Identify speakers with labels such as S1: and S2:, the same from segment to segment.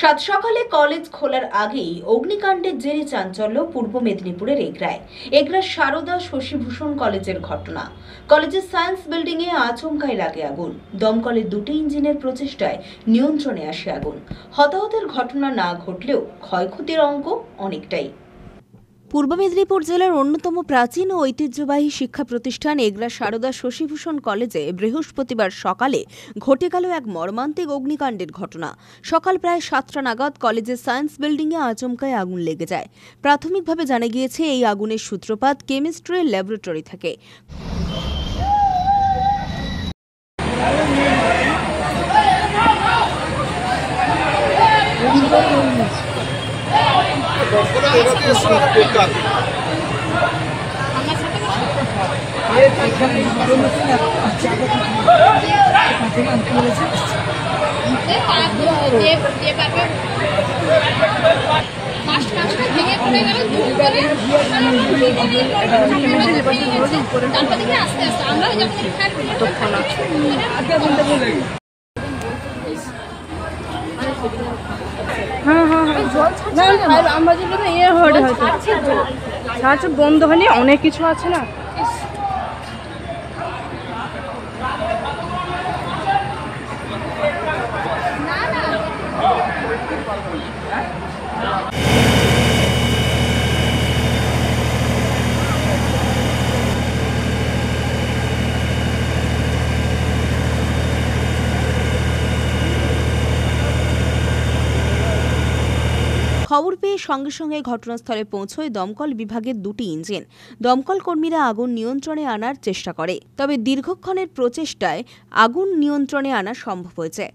S1: সাত সকালে কলেজ খোলার আগেই অগ্নিকাণ্ডের জেরে চাঞ্চল্য পূর্ব মেদিনীপুরের এগরার সারদা শশীভূষণ কলেজের ঘটনা। কলেজের সায়েন্স বিল্ডিং এ আচমকাই লাগে আগুন। দমকলের দুটি ইঞ্জিনের প্রচেষ্টায় নিয়ন্ত্রণে আসে আগুন। হতাহতের ঘটনা না ঘটলেও ক্ষয়ক্ষতির অঙ্ক অনেকটাই। পূর্ব মেদিনীপুর জেলার অন্যতম প্রাচীন ও ঐতিহ্যবাহী শিক্ষা প্রতিষ্ঠান এগরা সারদা শশীভূষণ কলেজে বৃহস্পতিবার সকালে ঘটে গেল এক মর্মান্তিক অগ্নিকাণ্ডের ঘটনা। সকাল প্রায় 7টা নাগাদ কলেজের সায়েন্স বিল্ডিংয়ে আচমকায় আগুন লেগে যায়। প্রাথমিকভাবে জানা গিয়েছে এই আগুনের সূত্রপাত কেমিস্ট্রির ল্যাবরেটরি থেকে।
S2: আমরা যেটা হয়তো বন্ধ হয়নি, অনেক কিছু আছে না।
S1: খবর পেয়ে সঙ্গে সঙ্গে ঘটনাস্থলে পৌঁছয় দমকল বিভাগের দুটি ইঞ্জিন। দমকল কর্মীরা আগুন নিয়ন্ত্রণে আনার চেষ্টা করে, তবে দীর্ঘক্ষণের প্রচেষ্টায় আগুন নিয়ন্ত্রণে আনা সম্ভব হয়েছে।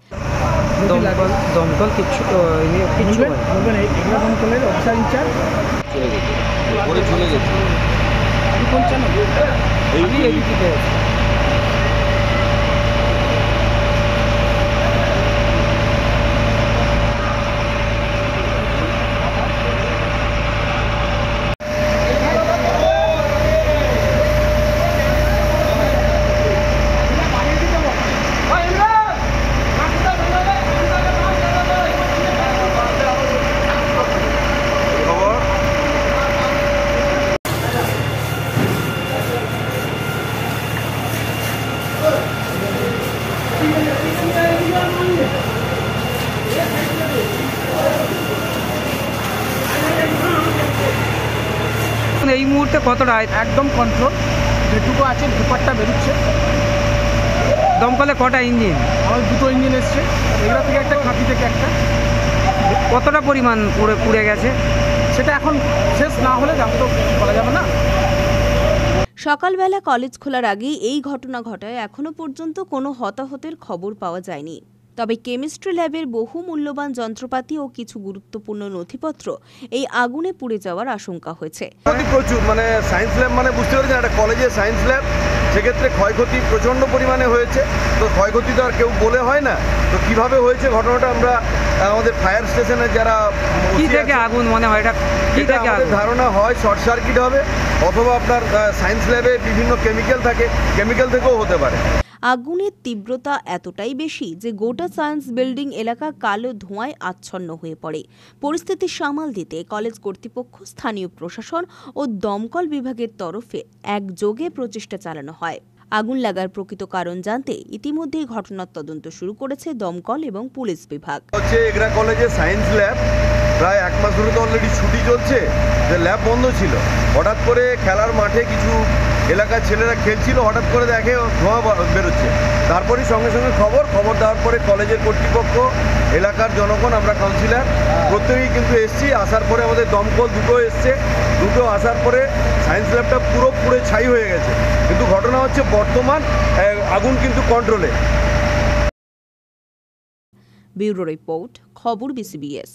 S3: এই মুহূর্তে কতটা
S4: একদম কন্ট্রোল, যেটুকু আছে ভেপারটা বেরোচ্ছে।
S3: দমকলে কটা ইঞ্জিন?
S4: আমার দুটো ইঞ্জিন এসছে, এগুলো থেকে একটা, খাঁটি থেকে একটা।
S3: কতটা পরিমাণ পুড়ে গেছে
S4: সেটা এখন শেষ না হলে তো বলা যাবে না।
S1: সকালবেলা কলেজ খোলার আগেই এই ঘটনা ঘটায় এখনো পর্যন্ত কোনো হতাহতের খবর পাওয়া যায়নি। তবে কেমিস্ট্রি ল্যাবের বহু মূল্যবান যন্ত্রপাতি ও কিছু গুরুত্বপূর্ণ নথিপত্র এই আগুনে পুড়ে যাওয়ার আশঙ্কা হয়েছে।
S5: প্রচুর সায়েন্স ল্যাব বুঝতে পেরেছেন, একটা কলেজের সায়েন্স ল্যাব, সেক্ষেত্রে ক্ষয়ক্ষতি প্রচণ্ড পরিমাণে হয়েছে। তো ক্ষয়ক্ষতি তো আর কেউ বলে হয় না। তো কিভাবে হয়েছে ঘটনাটা আমরা আমাদের ফায়ার স্টেশনে যারা
S3: আগুন মনে হয়
S5: এটা ধারণা হয় শর্ট সার্কিট হবে, অথবা আপনার সায়েন্স ল্যাবে বিভিন্ন কেমিক্যাল থাকে, কেমিক্যাল থেকেও হতে পারে।
S1: আগুনের তীব্রতা এতটাই বেশি যে গোটা সায়েন্স বিল্ডিং এলাকা কালো ধোঁয়ায় আচ্ছন্ন হয়ে পড়ে। পরিস্থিতি সামাল দিতে কলেজ কর্তৃপক্ষ, স্থানীয় প্রশাসন ও দমকল বিভাগের তরফে একযোগে প্রচেষ্টা চালানো হয়। আগুন লাগার প্রকৃত কারণ জানতে ইতিমধ্যেই ঘটনার তদন্ত শুরু করেছে দমকল এবং পুলিশ বিভাগ।
S5: এগরা কলেজে সায়েন্স ল্যাব প্রায় 1 মাস ধরে তো অলরেডি ছুটি চলছে, যে ল্যাব বন্ধ ছিল। হঠাৎ করে খেলার মাঠে কিছু এলাকার ছেলেরা খেলছিল, হঠাৎ করে দেখে ধোঁয়া বেরোচ্ছে। তারপরেই সঙ্গে সঙ্গে খবর দেওয়ার পরে কলেজের কর্তৃপক্ষ, এলাকার জনগণ, আমরা কাউন্সিলর প্রত্যেকেই কিন্তু এসছি। আসার পরে আমাদের দমকল দুটো এসছে, দুটো আসার পরে সায়েন্স ল্যাবটা পুরো পুড়ে ছাই হয়ে গেছে। কিন্তু ঘটনা হচ্ছে বর্তমান আগুন কিন্তু কন্ট্রোলে।
S1: ব্যুরো রিপোর্ট, খবর BCBS।